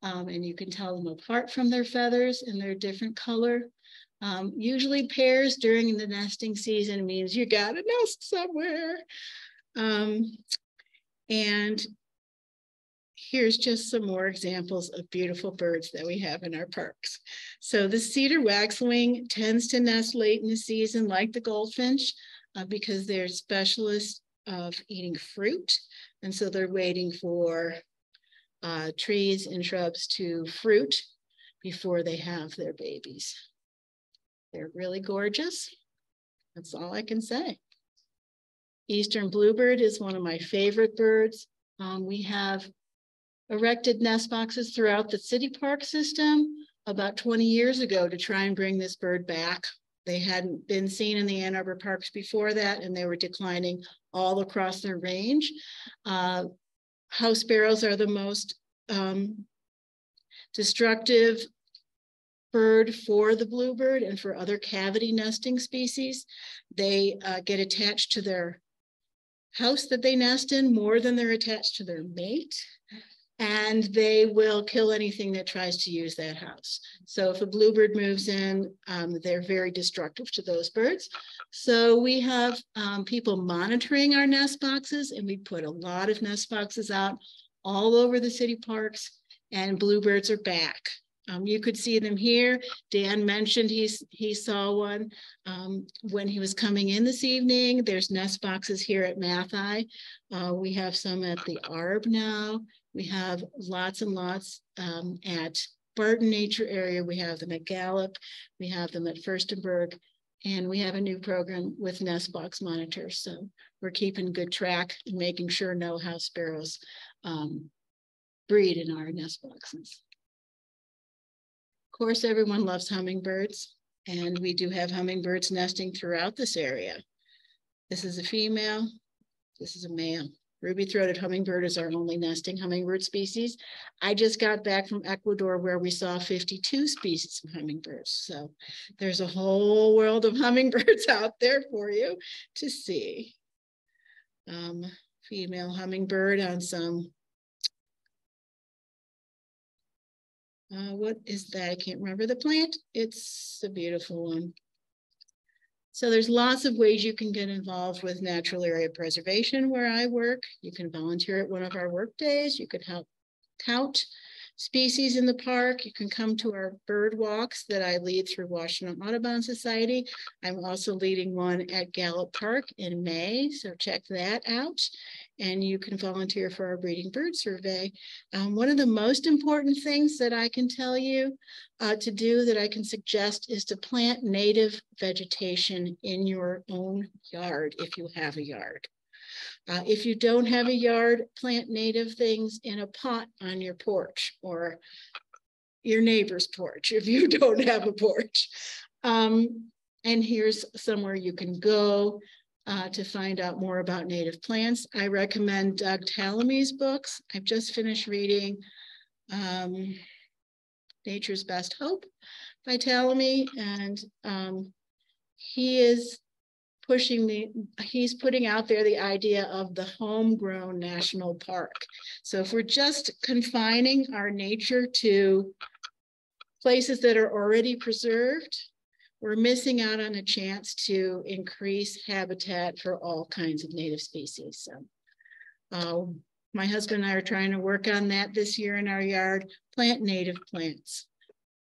and you can tell them apart from their feathers and their different color. Usually pairs during the nesting season means you got a nest somewhere. And here's just some more examples of beautiful birds that we have in our parks. So the cedar waxwing tends to nest late in the season like the goldfinch because they're specialists of eating fruit. And so they're waiting for trees and shrubs to fruit before they have their babies. They're really gorgeous. That's all I can say. Eastern bluebird is one of my favorite birds. We have erected nest boxes throughout the city park system about 20 years ago to try and bring this bird back. They hadn't been seen in the Ann Arbor parks before that, and they were declining all across their range. House sparrows are the most destructive bird for the bluebird and for other cavity nesting species. They get attached to their house that they nest in more than they're attached to their mate. and they will kill anything that tries to use that house. So if a bluebird moves in, they're very destructive to those birds. So we have people monitoring our nest boxes, and we put a lot of nest boxes out all over the city parks, and bluebirds are back. You could see them here. Dan mentioned he saw one when he was coming in this evening. There's nest boxes here at Mathi. We have some at the Arb now. We have lots and lots at Barton Nature Area. We have them at Gallup. We have them at Furstenberg. And we have a new program with nest box monitors. So we're keeping good track and making sure no house sparrows breed in our nest boxes. Of course, everyone loves hummingbirds, and we do have hummingbirds nesting throughout this area. This is a female, this is a male. Ruby-throated hummingbird is our only nesting hummingbird species. I just got back from Ecuador where we saw 52 species of hummingbirds. So there's a whole world of hummingbirds out there for you to see. Female hummingbird on some, what is that? I can't remember the plant. It's a beautiful one. So there's lots of ways you can get involved with natural area preservation where I work. You can volunteer at one of our work days. You could help count species in the park. You can come to our bird walks that I lead through Washington Audubon Society. I'm also leading one at Gallup Park in May, so check that out. And you can volunteer for our breeding bird survey. One of the most important things that I can tell you to do, that I can suggest, is to plant native vegetation in your own yard if you have a yard. If you don't have a yard, plant native things in a pot on your porch or your neighbor's porch if you don't have a porch. And here's somewhere you can go to find out more about native plants. I recommend Doug Tallamy's books. I've just finished reading Nature's Best Hope by Tallamy, and he's putting out there the idea of the homegrown national park. So if we're just confining our nature to places that are already preserved, we're missing out on a chance to increase habitat for all kinds of native species. So my husband and I are trying to work on that this year in our yard, plant native plants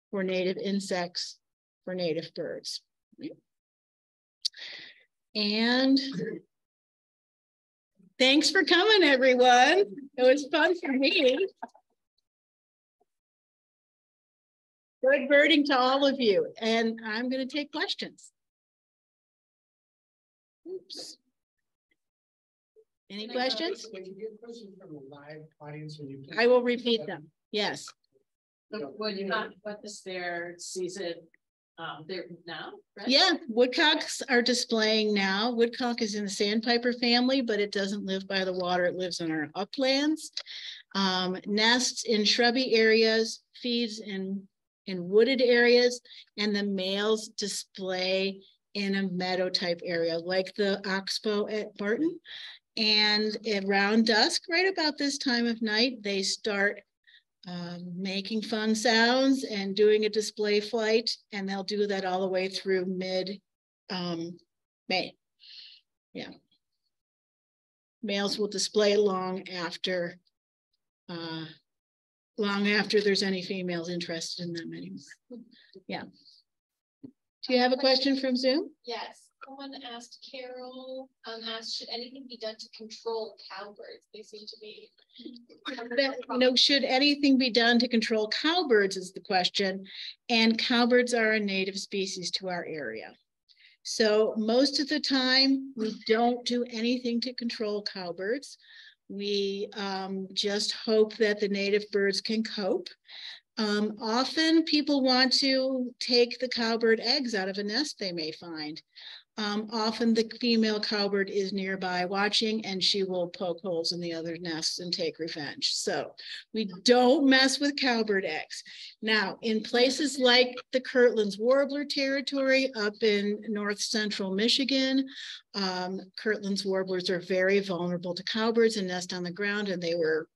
for native insects, for native birds. And thanks for coming, everyone. It was fun for me. Good birding to all of you. And I'm going to take questions. Oops. Any questions? When you get questions from the live audience, I will repeat them. Yes. So what is their season there now? Right? Yeah, woodcocks are displaying now. Woodcock is in the sandpiper family, but it doesn't live by the water. It lives on our uplands. Nests in shrubby areas, feeds in wooded areas, and the males display in a meadow type area like the oxbow at Barton. And around dusk, right about this time of night, they start making fun sounds and doing a display flight, and they'll do that all the way through mid May. Yeah. Males will display long after there's any females interested in them anymore. Yeah. Do you have a question from Zoom? Yes. Someone asked, Carol asked, should anything be done to control cowbirds? They seem to be. Should anything be done to control cowbirds is the question. And cowbirds are a native species to our area. So most of the time, we don't do anything to control cowbirds. We just hope that the native birds can cope. Often people want to take the cowbird eggs out of a nest they may find. Often the female cowbird is nearby watching, and she will poke holes in the other nests and take revenge. So we don't mess with cowbird eggs. Now, in places like the Kirtland's warbler territory up in north central Michigan, Kirtland's warblers are very vulnerable to cowbirds and nest on the ground, and they were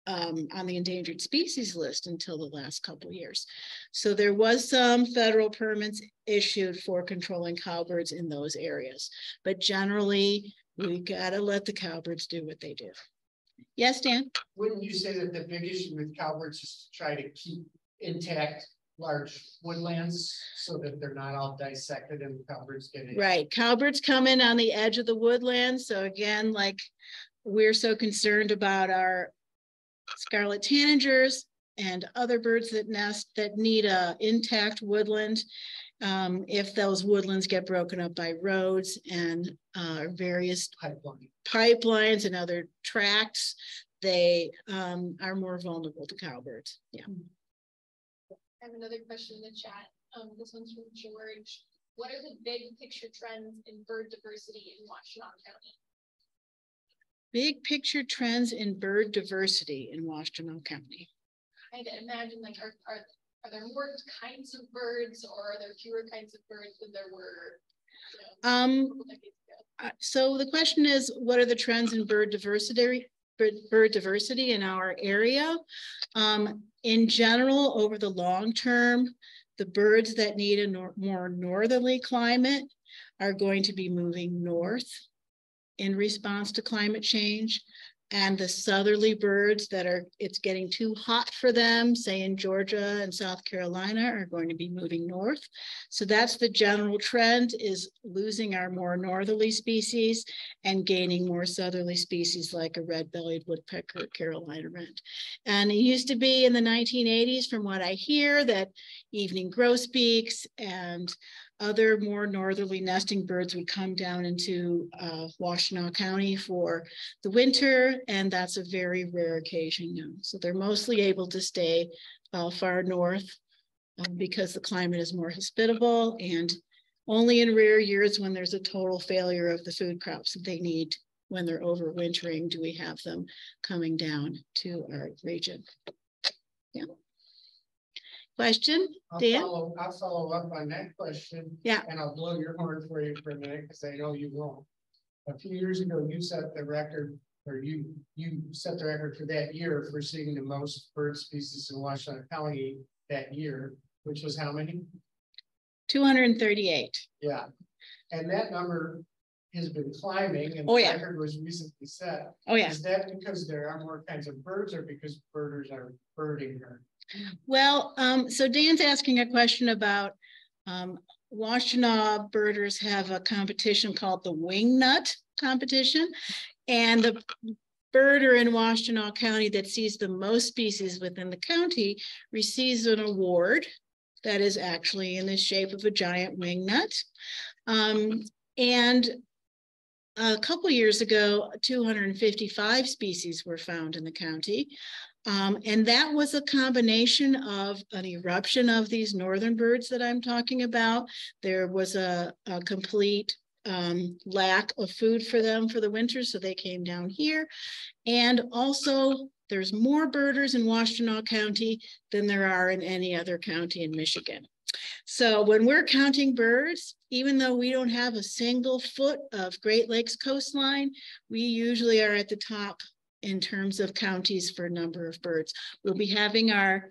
on the endangered species list until the last couple of years. So there was some federal permits issued for controlling cowbirds in those areas, but generally we gotta let the cowbirds do what they do. Yes, Dan? Wouldn't you say that the big issue with cowbirds is to try to keep intact large woodlands so that they're not all dissected and the cowbirds get in? Right, cowbirds come in on the edge of the woodland. So again, like we're so concerned about our scarlet tanagers and other birds that nest that need a intact woodland. If those woodlands get broken up by roads and various pipelines and other tracts, they are more vulnerable to cowbirds. Yeah. I have another question in the chat. This one's from George. What are the big picture trends in bird diversity in Washtenaw County? Big picture trends in bird diversity in Washtenaw County. I imagine, like, are there more kinds of birds, or are there fewer kinds of birds than there were, you know, decades ago? So the question is, what are the trends in bird diversity in our area? In general, over the long term, the birds that need a more northerly climate are going to be moving north in response to climate change. And the southerly birds that it's getting too hot for them, say in Georgia and South Carolina, are going to be moving north. So that's the general trend, is losing our more northerly species and gaining more southerly species like a red-bellied woodpecker, Carolina wren. And it used to be in the 1980s, from what I hear, that evening grosbeaks and other more northerly nesting birds would come down into Washtenaw County for the winter, and that's a very rare occasion now. So they're mostly able to stay far north because the climate is more hospitable, and only in rare years when there's a total failure of the food crops that they need when they're overwintering do we have them coming down to our region. Yeah. Question, Dan? I'll follow up on that question. Yeah. And I'll blow your horn for you for a minute because I know you won't. A few years ago, you set the record, or you set the record for that year for seeing the most bird species in Washtenaw County that year, which was how many? 238. Yeah. And that number has been climbing, and the record was recently set. Oh yeah. Is that because there are more kinds of birds, or because birders are birding her? Well, so Dan's asking a question about Washtenaw birders have a competition called the Wingnut competition, and the birder in Washtenaw County that sees the most species within the county receives an award that is actually in the shape of a giant wingnut. And a couple years ago, 255 species were found in the county. And that was a combination of an eruption of these northern birds that I'm talking about. There was a complete lack of food for them for the winter, so they came down here. And also, there's more birders in Washtenaw County than there are in any other county in Michigan. So when we're counting birds, even though we don't have a single foot of Great Lakes coastline, we usually are at the top in terms of counties for number of birds. We'll be having our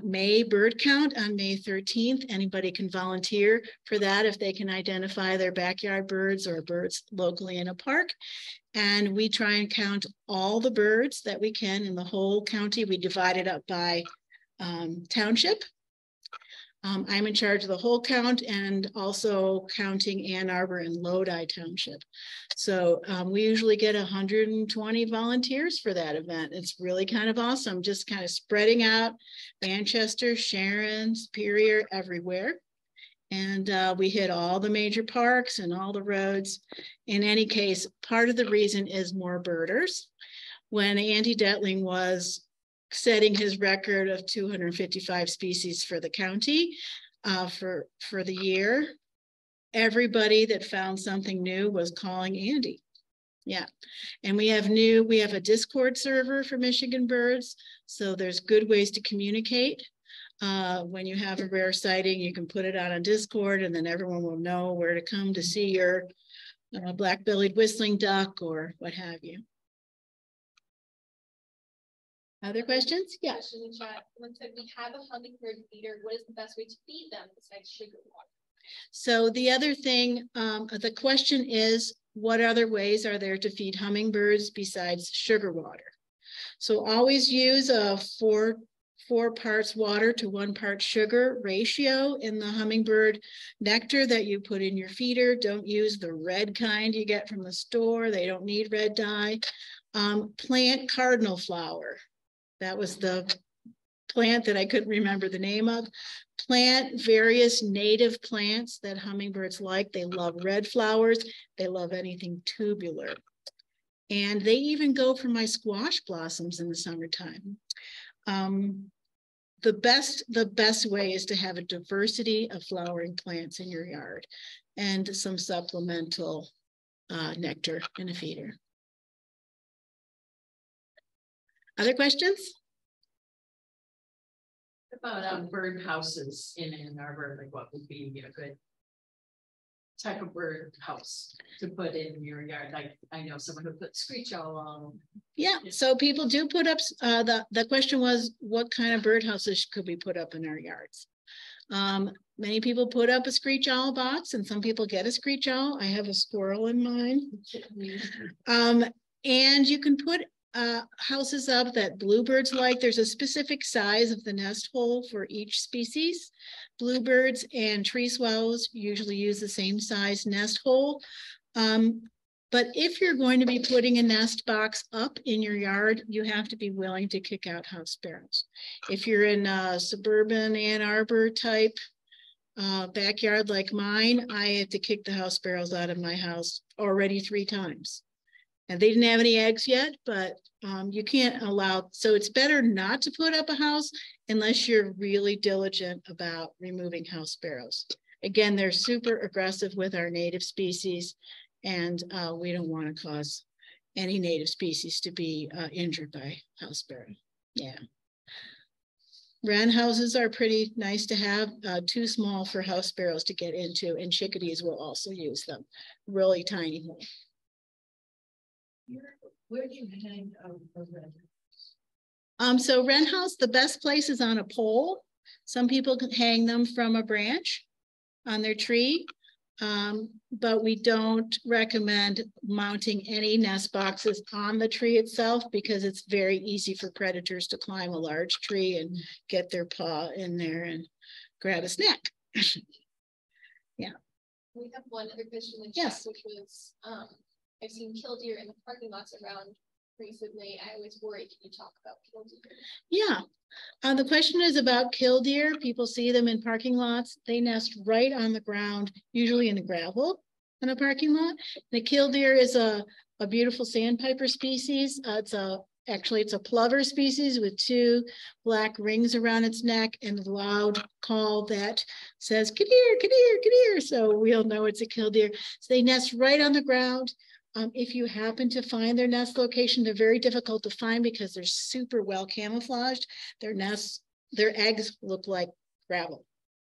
May bird count on May 13th. Anybody can volunteer for that if they can identify their backyard birds or birds locally in a park. And we try and count all the birds that we can in the whole county. We divide it up by township. I'm in charge of the whole count and also counting Ann Arbor and Lodi Township. So we usually get 120 volunteers for that event. It's really kind of awesome, just kind of spreading out Manchester, Sharon, Superior, everywhere. And we hit all the major parks and all the roads. In any case, part of the reason is more birders. When Andy Detling was setting his record of 255 species for the county for the year, everybody that found something new was calling Andy. Yeah, and we have a Discord server for Michigan birds, so there's good ways to communicate. When you have a rare sighting, you can put it on a Discord, and then everyone will know where to come to see your black-bellied whistling duck or what have you. Other questions? Yeah. Question in the chat. Someone said we have a hummingbird feeder. What is the best way to feed them besides sugar water? So the other thing, the question is, what other ways are there to feed hummingbirds besides sugar water? So always use a four parts water to 1 part sugar ratio in the hummingbird nectar that you put in your feeder. Don't use the red kind you get from the store. They don't need red dye. Plant cardinal flower. That was the plant that I couldn't remember the name of. Plant various native plants that hummingbirds like. They love red flowers. They love anything tubular. And they even go for my squash blossoms in the summertime. The best way is to have a diversity of flowering plants in your yard and some supplemental nectar in a feeder. Other questions? What about bird houses in Ann Arbor? Like, what would be a good type of bird house to put in your yard? Like, I know someone who put screech owl on. Yeah, so people do put up, the question was, what kind of bird houses could we put up in our yards? Many people put up a screech owl box, and some people get a screech owl. I have a squirrel in mine. And you can put houses up that bluebirds like. There's a specific size of the nest hole for each species. Bluebirds and tree swallows usually use the same size nest hole. But if you're going to be putting a nest box up in your yard, you have to be willing to kick out house sparrows. If you're in a suburban Ann Arbor type backyard like mine, I had to kick the house sparrows out of my house already 3 times. And they didn't have any eggs yet, but you can't allow, so it's better not to put up a house unless you're really diligent about removing house sparrows. Again, they're super aggressive with our native species, and we don't want to cause any native species to be injured by house sparrow. Yeah. Wren houses are pretty nice to have, too small for house sparrows to get into, and chickadees will also use them. Really tiny hole. Where do you hang a wren? So wren house, the best place is on a pole. Some people can hang them from a branch on their tree, but we don't recommend mounting any nest boxes on the tree itself because it's very easy for predators to climb a large tree and get their paw in there and grab a snack. Yeah. We have one other question in the yes. chat, which was, I've seen killdeer in the parking lots around recently. I always worry, can you talk about killdeer? Yeah, the question is about killdeer. People see them in parking lots. They nest right on the ground, usually in the gravel in a parking lot. The killdeer is a beautiful sandpiper species. Actually, it's a plover species with 2 black rings around its neck and a loud call that says, "Killdeer, killdeer, killdeer." So we'll know it's a killdeer. So they nest right on the ground. If you happen to find their nest location, they're very difficult to find because they're super well camouflaged. Their eggs look like gravel.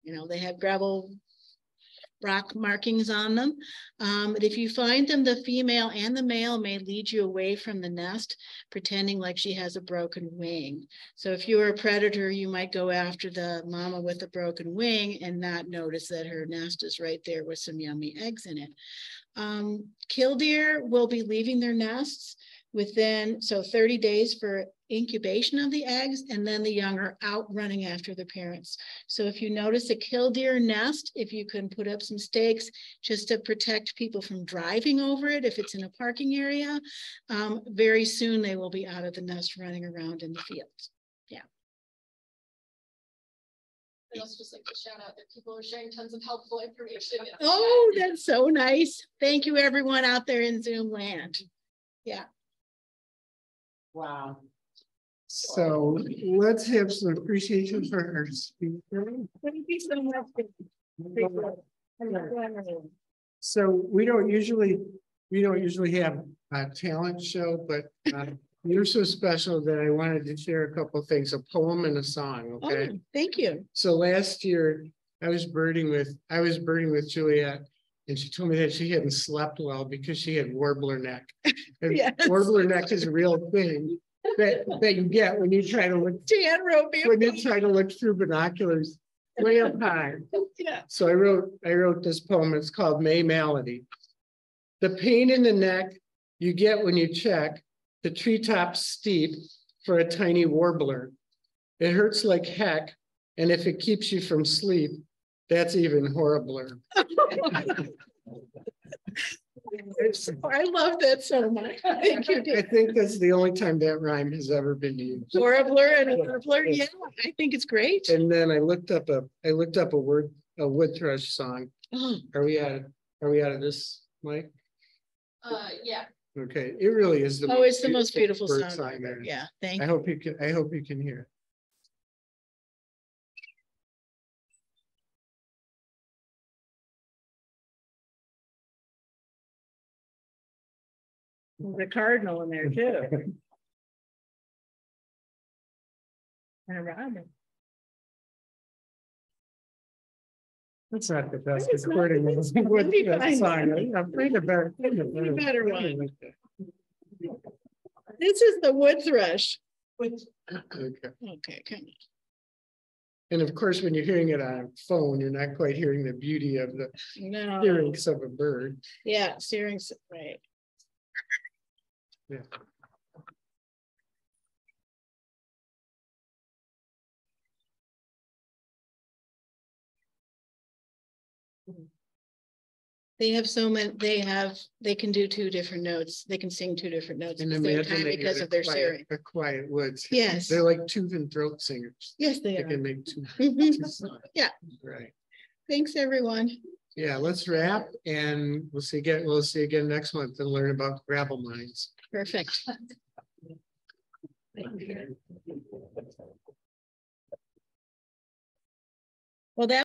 You know, they have gravel rock markings on them. But if you find them, the female and the male may lead you away from the nest, pretending like she has a broken wing. So if you were a predator, you might go after the mama with a broken wing and not notice that her nest is right there with some yummy eggs in it. Killdeer will be leaving their nests within 30 days for incubation of the eggs, and then the young are out running after the parents. So if you notice a killdeer nest, if you can put up some stakes just to protect people from driving over it, if it's in a parking area, very soon they will be out of the nest running around in the fields. Yeah. I'd also just like to shout out that people are sharing tons of helpful information. Oh, that's so nice. Thank you, everyone out there in Zoom land. Yeah. Wow. So let's have some appreciation for our speaker. Thank you so much. So we don't usually have a talent show, but you're so special that I wanted to share a couple of things, a poem and a song. Okay. Oh, thank you. So last year I was birding with Juliet, and she told me that she hadn't slept well because she had warbler neck. And Yes. warbler neck is a real thing. that you get when you try to look Dan wrote me. when you try to look through binoculars way up high. Yeah. So I wrote this poem. It's called May Malady. The pain in the neck you get when you check the treetops steep for a tiny warbler. It hurts like heck, and if it keeps you from sleep, that's even horribler. I love that so much. Thank you. I think that's the only time that rhyme has ever been used. Warbler and warbler. Yeah, I think it's great. And then I looked up a wood thrush song. Oh, Are we out of this, Mike? Yeah. Okay, it really is the it's the most beautiful bird song. song there. Yeah, thank I you. hope you can hear There's a cardinal in there too. it. And a robin. That's not the best It's not recording the of best. the wood Maybe thrush find song. one. I'm afraid of better. Better one. This is the wood thrush. Okay. Okay, come on. And of course, when you're hearing it on a phone, you're not quite hearing the beauty of the No. hearings of a bird. Yeah, steering, right. Yeah. They have so many, they can do two different notes. They can sing two different notes at And the same imagine time that because you're of their steering. a quiet woods. Yes. They're like tooth and throat singers. Yes, they They are. can make two. Mhm. two songs. Yeah. Right. Thanks, everyone. Yeah, let's wrap and we'll see again next month and learn about gravel mines. Perfect.